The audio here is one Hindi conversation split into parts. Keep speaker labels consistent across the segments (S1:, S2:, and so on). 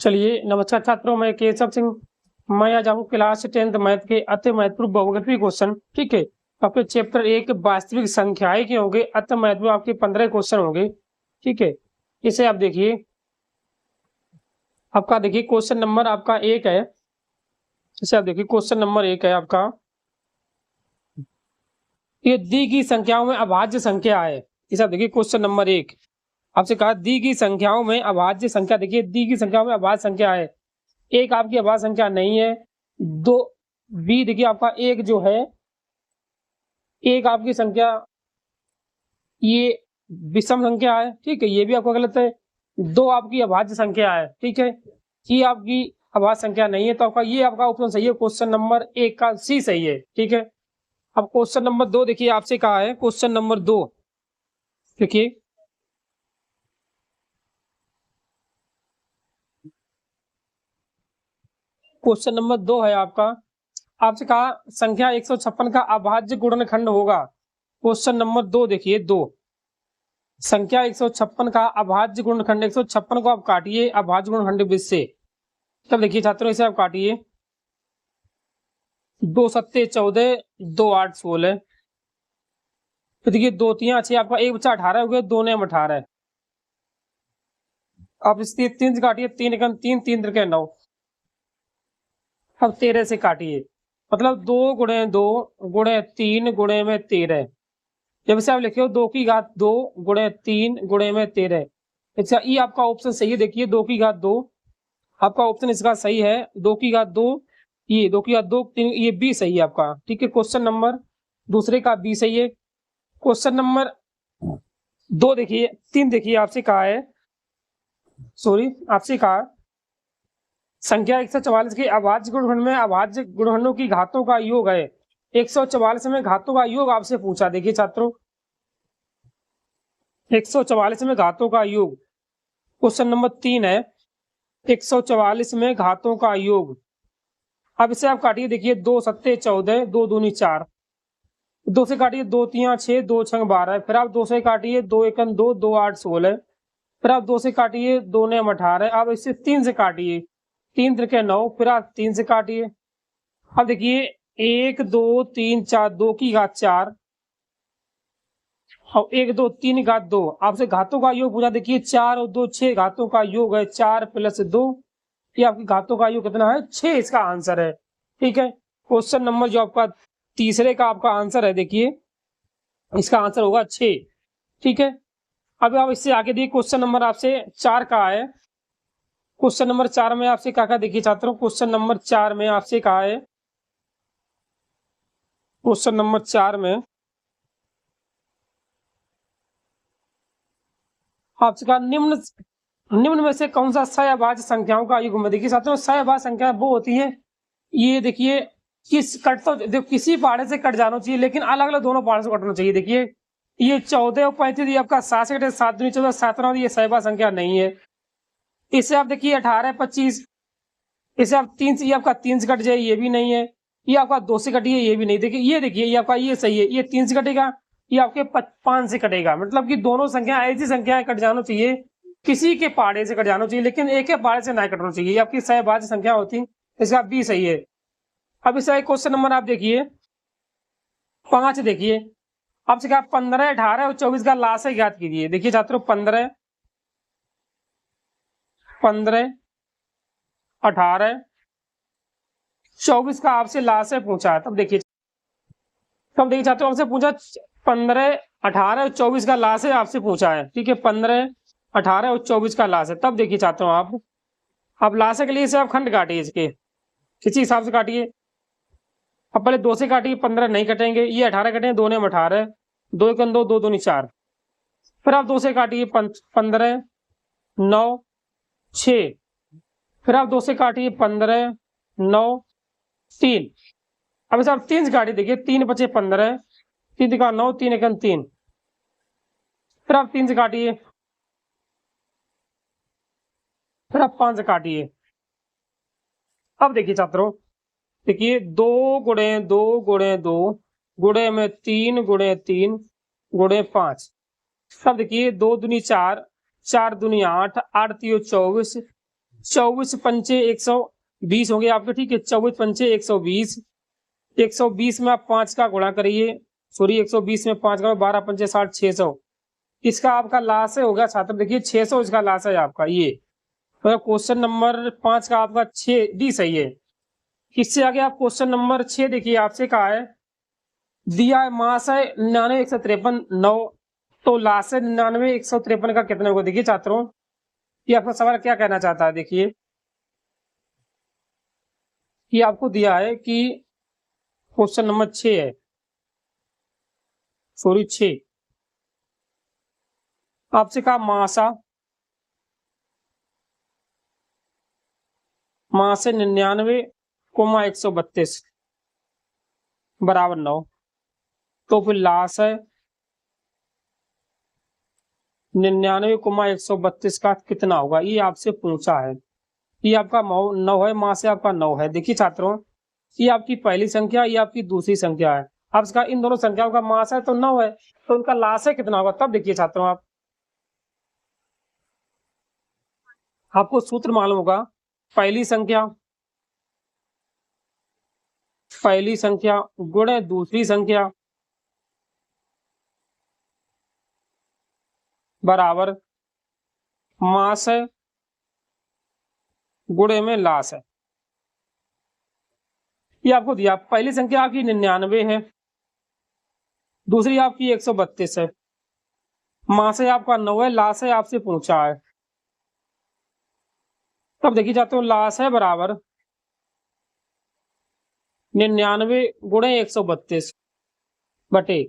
S1: चलिए, नमस्कार छात्रों, मैं केशव सिंह। मैं आज आपको क्लास 10th मैथ के अति महत्वपूर्ण बहुगणितीय क्वेश्चन, ठीक है, आपके चैप्टर 1 वास्तविक संख्याएं के होंगे। अति महत्वपूर्ण आपके 15 क्वेश्चन होंगे, ठीक है। इसे आप देखिए, आपका देखिए क्वेश्चन नंबर आपका 1 है। इसे आप देखिए, क्वेश्चन नंबर 1 है आपका, ये दी गई संख्याओं में अभाज्य संख्या है। इसे आप देखिए, क्वेश्चन नंबर 1 आपसे कहा दी गई संख्याओं में अभाज्य संख्या। देखिए, दी गई संख्याओं में अभाज्य संख्या है। एक आपकी अभाज्य संख्या नहीं है। दो बी देखिए, आपका एक जो है, एक आपकी संख्या ये विषम संख्या है, ठीक है, ये भी आपका गलत है। दो आपकी अभाज्य संख्या है, ठीक है, ये आपकी अभाज्य संख्या नहीं है, तो आपका ये आपका ऑप्शन सही है। क्वेश्चन नंबर 1 का सी सही है, ठीक है। अब क्वेश्चन नंबर 2 देखिए, आपसे कहा है क्वेश्चन नंबर 2, देखिए क्वेश्चन नंबर 2 है आपका, आपसे कहा संख्या 156 का अभाज्य गुणनखंड होगा। क्वेश्चन नंबर 2 देखिए, 2 संख्या 156 का अभाज्य गुणनखंड, 156 को आप काटिए अभाज्य गुणनखंड बीच से। तब देखिए छात्रों, इसे आप काटिए, 2 सत्ते 14, 2 8 16। तो देखिए 2 3 6, आपका एक बचा 18 हो गया, 2 9 18। आप इसके 3 से काटिए, 3 एकम 3, 3 त्रिके 9। अब 13 से काटिए, मतलब 2 गुणे 2 गुणे 3 गुणे में 13। जब इसे आप लिखे 2 की घात 2 गुणे 3 गुणे में 13। अच्छा, ये आपका ऑप्शन सही है। देखिए 2 की घात 2 आपका ऑप्शन इसका सही है। 2 की घात 2, ये 2 की घात 2 3, ये बी सही है आपका, ठीक है। क्वेश्चन नंबर दूसरे का बी सही है। क्वेश्चन नंबर 2 देखिए, 3 देखिए, आपसे कहा है, सॉरी आपसे कहा संख्या 144 के अभाज्य गुणनखंड में अभाज्य गुणनखंडों की घातों का योग है। 144 में घातों का योग आपसे पूछा। देखिए छात्रों, 144 में घातों का योग, क्वेश्चन नंबर 3 है, 144 में घातों का योग। अब इसे आप काटिए, देखिए 2 सत्ते 14, 2 दूनी 4, 2 से काटिए 2 3 6, 2 6 12। फिर आप 2 से काटिए, 2 एकम 2, 2 8 16। फिर आप 2 से काटिए, 2 9 18। अब इसे 3 से काटिए, 3 त्रिके 9। फिर आप 3 से काटिए। अब देखिए 1 2 3 4, 2 की घात 4 और 1 2 3 घात 2। आपसे घातों का योग पूछा। देखिए 4 और 2 6 घातों का योग है, 4 प्लस 2, ये आपकी घातों का योग कितना है? 6, इसका आंसर है, ठीक है। क्वेश्चन नंबर जो आपका तीसरे का आपका आंसर है, देखिए इसका आंसर होगा 6, ठीक है। अब आप इससे आगे देखिए, क्वेश्चन नंबर आपसे 4 का है। क्वेश्चन नंबर 4 में आपसे क्या देखिए छात्रों, क्वेश्चन नंबर 4 में आपसे कहा है, क्वेश्चन नंबर 4 में आपसे कहा निम्न में से कौन सा सहअभाज्य संख्याओं का युग्म है। देखिए साथियों, सहअभाज्य संख्या वो होती है, ये देखिए किस कट तो देखो किसी पहाड़े से कट जाना चाहिए, लेकिन अलग अलग दोनों पहाड़ों से कटना चाहिए। देखिए ये 14 और 35, ये आपका 7 से कटे, 7 दूनी 14, 17, ये सहअभाज्य संख्या नहीं है। इसे आप देखिए 18 25, इसे आप 3 से, ये आपका 3 से कट जाए, ये भी नहीं है। ये आपका 2 से कटी है, ये भी नहीं। देखिए ये देखिए, ये आपका ये सही है, ये 3 से कटेगा, ये आपके 5 से कटेगा। मतलब कि दोनों संख्या ऐसी संख्याएं कट जाना चाहिए, किसी के पहाड़े से कट जाना चाहिए, लेकिन एक के पहाड़े से ना कटना चाहिए। ये आपकी सहभाज्य संख्या होती, इसका बी सही है। अब इसका एक क्वेश्चन नंबर आप देखिए 5 देखिए, आपसे कहा 15 18 और 24 का लासा ज्ञात कीजिए। देखिए छात्रों 15 18 24 का आपसे लास्ट है पूछा है। तब देखिए छात्रों, आपसे पूछा 15 18 और 24 का लास्ट है, आपसे पूछा है, ठीक है। 15 18 और 24 का लास्ट है। तब देखिए छात्रों, आप लास्ट के लिए इसे आप खंड काटिए, इसके किसी हिसाब से काटिए। अब पहले 2 से काटिए, 15 नहीं कटेंगे, ये 18 कटेंगे, 2 ने 18, 2 एकम 2, 2 दूनी 4। फिर आप 2 से काटिए, 15 9 6। फिर आप 2 से काटिए, 15 9 3। अब इसे आप 3 से काटिए, देखिए 3 बचे 15, 3 दिखा 9, 3 एकम 3। फिर आप 3 से काटिए, फिर आप 5 से काटिए। अब देखिए छात्रों, देखिए 2 गुणे 2 गुणे 2 गुणे में 3 गुणे 3 गुणे 5। अब देखिए 2 दूनी 4, 4 दूनी 8, 8 3 24, 24 पंचे 120 होंगे आपके, ठीक है। 24 पंचे 120, 120 में आप 5 का गुणा करिए, सॉरी 120 में 5 का 12 पंचे 60, 600। इसका आपका लास्ट है होगा छात्र, देखिए 600 इसका लास्ट है आपका ये। तो क्वेश्चन नंबर 5 का आपका 6 डी सही है। इससे आगे आप क्वेश्चन नंबर 6 देखिए, आपसे कहा है दिया है मास है 99, 153, 9, तो लास्ट है 99, 153 का कितना होगा। देखिए छात्रों ये आपका सवाल क्या कहना चाहता है, देखिए ये आपको दिया है कि क्वेश्चन नंबर 6 है, सॉरी 6, आपसे कहा मास है 99,132 बराबर 9, तो फिर लाश है 99,132 का कितना होगा, ये आपसे पूछा है। ये आपका 9 है, मास से आपका 9 है। देखिए छात्रों ये आपकी पहली संख्या, ये आपकी दूसरी संख्या है। अब इसका इन दोनों संख्याओं का मास है तो 9 है, तो उनका लाश है कितना होगा। तब देखिए छात्रों आपको सूत्र मालूम होगा, पहली संख्या गुणे दूसरी संख्या बराबर मास है गुणे में लाश है। ये आपको दिया, पहली संख्या आपकी 99 है, दूसरी आपकी 132 है, मास है आपका 9 है, लाश है आपसे पूछा है। तब देखिए जाते हो लाश है बराबर 99 गुणे 132 बटे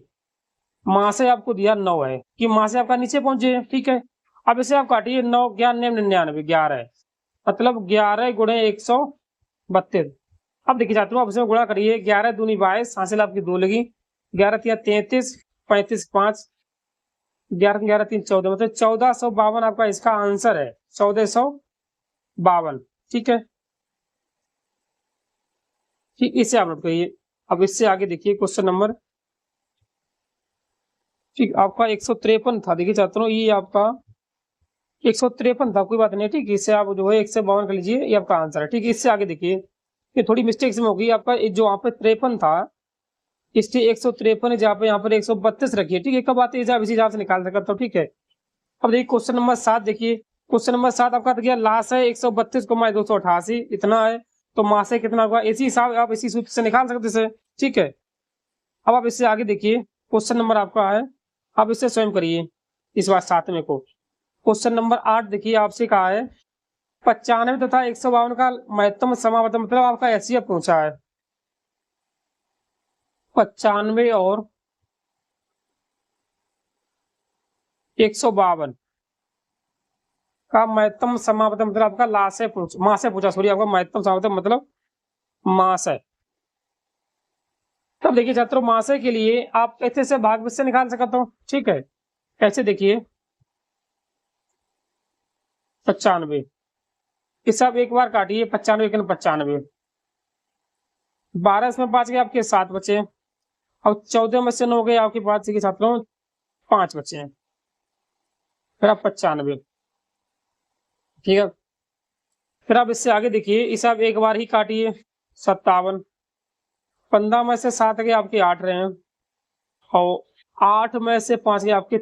S1: मास है आपको दिया 9 है, कि मास है आपका नीचे पहुंचे, ठीक है। अब इसे आप काटिए, 9 11 99 11, मतलब 11 गुणे 132। अब देखिए जाते हो आप इसमें गुणा करिए, 11 दूनी 22, हासिल आपकी 2 लगी, 11 तिया 33, 35 5, 11 11 3 14, मतलब 1452 आपका इसका आंसर है, 1452, ठीक है। ठीक, इसे आप नोट करिए। अब इससे आगे देखिए क्वेश्चन नंबर, ठीक आपका 153 था। देखिए छात्रों ये आपका 153 था, कोई बात नहीं, ठीक। इससे आप जो है 152 कर लीजिए, ये आपका आंसर है, ठीक। इससे आगे देखिए, ये थोड़ी मिस्टेक में होगी आपका, जो वहाँ पे 53 था इसलिए 153 जहाँ पे यहाँ पर 132 रखिए, ठीक है। कब आते हैं इसी हिसाब से निकाल सकता हूँ, ठीक है। अब देखिए क्वेश्चन नंबर 7 देखिए, क्वेश्चन नंबर 7 आपका देखिए लास्ट है 132 को 288 इतना है, तो मास है कितना होगा, इसी हिसाब आप इसी सूत्र से निकाल सकते हैं, ठीक है। अब आप इससे आगे देखिए, क्वेश्चन नंबर आपका है, आप इससे स्वयं करिए इस बार 7वें को। क्वेश्चन नंबर 8 देखिए, आपसे कहा है 95 तथा 152 का महत्तम समावर्तन, मतलब आपका एचसीएफ पूछा है। 95 और 152 का महत्तम समावर्तन, मतलब आपका लाश है मास से पूछा, सॉरी आपका महत्तम समावर्तन मतलब मास है। तब देखिए छात्रों मासे के लिए आप ऐसे से भाग से निकाल सकते हो, ठीक है। कैसे देखिए 95, इसे आप एक बार काटिए, 95 के 95, 12 इसमें 5 गए आपके 7 बचे, और 14 में से 9 गए आपके पास के छात्रों 5 बचे हैं, फिर आप 95, ठीक है। फिर आप इससे आगे देखिए, इसे आप एक बार ही काटिए, 57, 15 में से 7 गए आपके 8 रहे हैं, और 8 में से 5 गए आपके